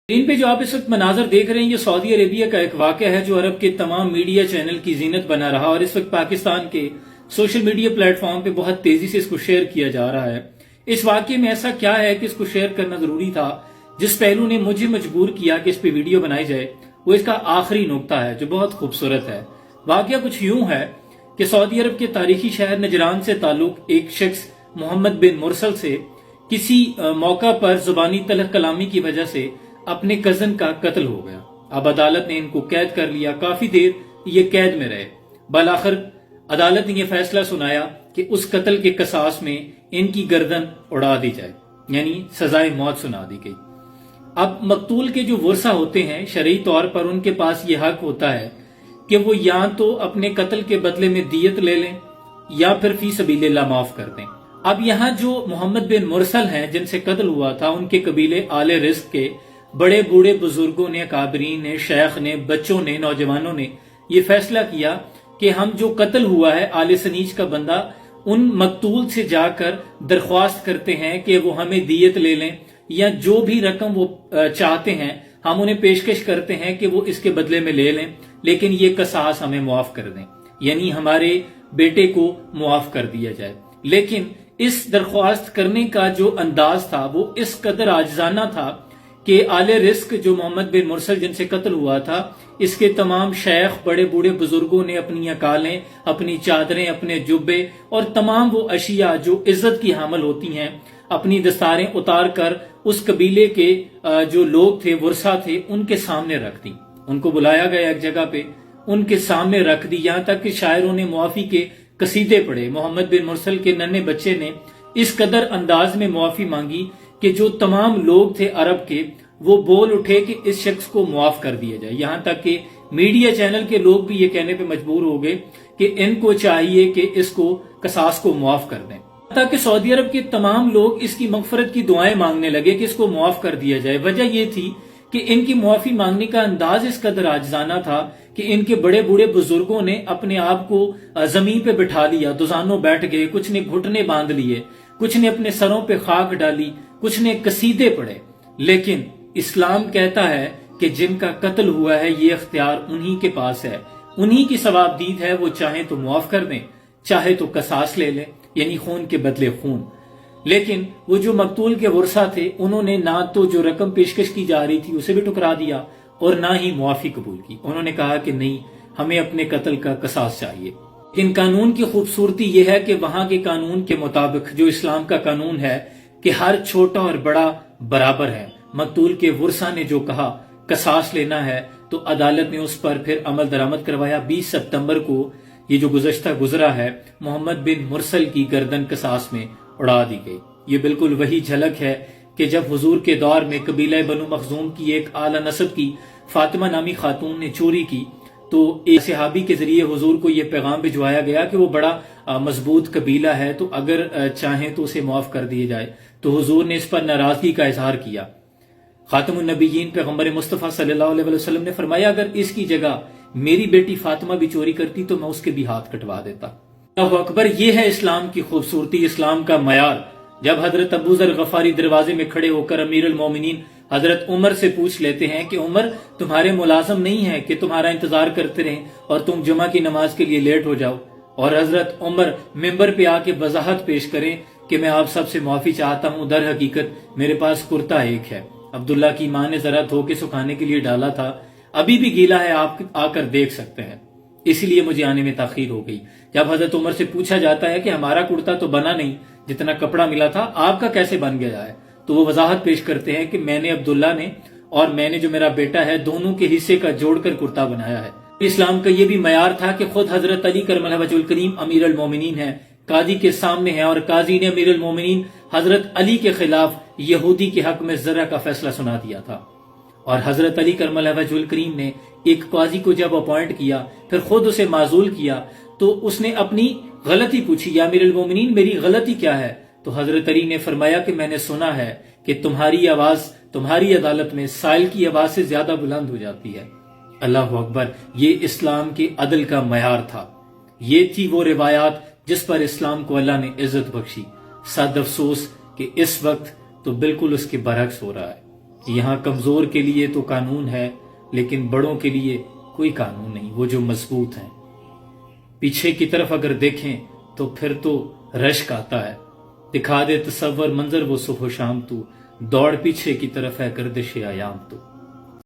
Screen पे जो आप इस वक्त मनाजर देख रहे हैं ये सऊदी अरेबिया का एक वाक़या है जो अरब के तमाम मीडिया चैनल की जीनत बना रहा और इस वक्त पाकिस्तान के सोशल मीडिया प्लेटफॉर्म पे बहुत तेजी से इसको शेयर किया जा रहा है। इस वाक़ये में ऐसा क्या है कि इसको शेयर करना जरूरी था, जिस पहलू ने मुझे मजबूर किया कि इस पे वीडियो बनाई जाए वो इसका आखिरी नुक्ता है जो बहुत खूबसूरत है। वाक़या कुछ यूं है कि सऊदी अरब के तारीखी शहर नजरान से ताल्लुक एक शख्स मोहम्मद बिन मुरसल से किसी मौका पर जुबानी तलख कलामी की वजह से अपने कजन का कत्ल हो गया। अब अदालत ने इनको कैद कर लिया, काफी देर ये कैद में रहे। बलाखिर अदालत ने यह फैसला सुनाया कि उस कत्ल के कसास में इनकी गर्दन उड़ा दी जाए, यानी सजाए मौत सुना दी गई। अब मकतूल के जो वर्सा होते हैं शरई तौर पर उनके पास ये हक होता है कि वो या तो अपने कत्ल के बदले में दियत ले लें या फिर फी सबीलिल्लाह माफ कर दें। अब यहाँ जो मोहम्मद बिन मुरसल हैं जिनसे कत्ल हुआ था, उनके कबीले आले रिस्क के बड़े बूढ़े बुजुर्गों ने, काबरीन ने, शेख ने, बच्चों ने, नौजवानों ने ये फैसला किया कि हम जो कत्ल हुआ है आले सनीज का बंदा, उन मकतूल से जाकर दरख्वास्त करते हैं कि वो हमें दियत ले लें या जो भी रकम वो चाहते हैं हम उन्हें पेशकश करते हैं कि वो इसके बदले में ले लें, लेकिन ये कसास हमें मुआफ कर दें, यानी हमारे बेटे को मुआफ कर दिया जाए। लेकिन इस दरख्वास्त करने का जो अंदाज था वो इस कदर आजिजाना था कि आले रिस्क जो मोहम्मद बिन मुरसल जिनसे कत्ल हुआ था, इसके तमाम शेख, बड़े बूढ़े बुजुर्गों ने अपनी अकालें, अपनी चादरें, अपने जुब्बे और तमाम वो अशिया जो इज्जत की हामिल होती हैं, अपनी दस्तारें उतार कर उस कबीले के जो लोग थे, वर्सा थे, उनके सामने रख दी। उनको बुलाया गया एक जगह पे, उनके सामने रख दी, यहां तक कि शायरों ने मुआफी के कसीदे पढ़े। मोहम्मद बिन मुरसल के नन्हे बच्चे ने इस कदर अंदाज में मुआफी मांगी कि जो तमाम लोग थे अरब के, वो बोल उठे कि इस शख्स को मुआफ कर दिया जाए। यहां तक कि मीडिया चैनल के लोग भी ये कहने पे मजबूर हो गए कि इनको चाहिए कि इसको कसास को मुआफ कर दें। ताकि सऊदी अरब के तमाम लोग इसकी मगफरत की दुआएं मांगने लगे कि इसको मुआफ कर दिया जाए। वजह यह थी कि इनकी मुआफी मांगने का अंदाज इस कदर आजिजाना था कि इनके बड़े बूढ़े बुजुर्गों ने अपने आप को जमीन पे बिठा लिया, दुजानों बैठ गए, कुछ ने घुटने बांध लिए, कुछ ने अपने सरों पे खाक डाली, कुछ ने कसीदे पढ़े। लेकिन इस्लाम कहता है कि जिनका कत्ल हुआ है ये इख्तियार उन्हीं के पास है, उन्हीं की सवाबदीद है, वो चाहे तो मुआफ कर दें, चाहे तो कसास ले लें, यानी खून के बदले खून। लेकिन वो जो मकतूल के वर्सा थे उन्होंने ना तो जो रकम पेशकश की जा रही थी उसे भी ठुकरा दिया और ना ही मुआफी कबूल की। उन्होंने कहा कि नहीं, हमें अपने कत्ल का कसास चाहिए। इन कानून की खूबसूरती यह है कि वहां के कानून के मुताबिक जो इस्लाम का कानून है कि हर छोटा और बड़ा बराबर है। मकतूल के वर्सा ने जो कहा कसास लेना है तो अदालत ने उस पर फिर अमल दरामद करवाया। 20 सितंबर को ये जो गुज़श्ता गुजरा है, मोहम्मद बिन मुरसल की गर्दन कसास में उड़ा दी गई। ये बिल्कुल वही झलक है कि जब हुजूर के दौर में कबीला बनु मखजूम की एक आला नस्ब की फातिमा नामी खातून ने चोरी की तो एक सहाबी के जरिए हुजूर को यह पैगाम भिजवाया गया कि वो बड़ा मजबूत कबीला है, तो अगर चाहें तो उसे माफ कर दिया जाए। तो हुजूर ने इस पर नाराजगी का इजहार किया। खातमुन नबीयीन पैगंबर मुस्तफ़ा सल्लल्लाहु अलैहि वसल्लम ने फरमाया, अगर इसकी जगह मेरी बेटी फातिमा भी चोरी करती तो मैं उसके भी हाथ कटवा देता। अल्लाहु अकबर, ये है इस्लाम की खूबसूरती, इस्लाम का मयार। जब हजरत अबू जर गफारी दरवाजे में खड़े होकर अमीरुल मोमिनीन हजरत उमर से पूछ लेते हैं कि उमर, तुम्हारे मुलाजम नहीं है कि तुम्हारा इंतजार करते रहें और तुम जुमा की नमाज के लिए लेट हो जाओ, और हजरत उमर मिंबर पे आके वजाहत पेश करें कि मैं आप सबसे माफी चाहता हूं, दर हकीकत मेरे पास कुर्ता एक है, अब्दुल्ला की मां ने जरा धो के सुखाने के लिए डाला था, अभी भी गीला है, आप आकर देख सकते हैं, इसलिए मुझे आने में ताखीर हो गई। जब हजरत उमर से पूछा जाता है कि हमारा कुर्ता तो बना नहीं, जितना कपड़ा मिला था आपका कैसे बन गया है, तो वो वजाहत पेश करते हैं कि मैंने, अब्दुल्ला ने और मैंने जो मेरा बेटा है, दोनों के हिस्से का जोड़कर कुर्ता बनाया है। इस्लाम का ये भी मयार था कि खुद हजरत अली करमल्लाहु वजहुल करीम अमीरुल मोमिनीन है, काजी के सामने है, और काजी ने अमीरुल मोमिनीन हजरत अली के खिलाफ यहूदी के हक में जरा का फैसला सुना दिया था। और हजरत अली करमल्लाहु वजहुल करीम ने एक काजी को जब अपॉइंट किया, फिर खुद उसे माजूल किया, तो उसने अपनी गलती पूछी, या अमीरुल मोमिनीन मेरी गलती क्या है? तो हजरत अली ने फरमाया कि मैंने सुना है कि तुम्हारी आवाज तुम्हारी अदालत में साइल की आवाज से ज्यादा बुलंद हो जाती है। अल्लाह अकबर, ये इस्लाम के अदल का मयार था। ये थी वो रिवायात जिस पर इस्लाम को अल्लाह ने इज्जत बख्शी। सद अफसोस कि इस वक्त तो बिल्कुल उसके बरक्स हो रहा है। یہاں کمزور کے لیے تو قانون ہے، لیکن بڑوں کے لیے کوئی قانون نہیں، وہ جو مضبوط ہیں۔ پیچھے کی طرف اگر دیکھیں تو پھر تو رشک آتا ہے، دکھا دے تصور منظر وہ صبح و شام تو، دوڑ پیچھے کی طرف ہے گردش ایام تو۔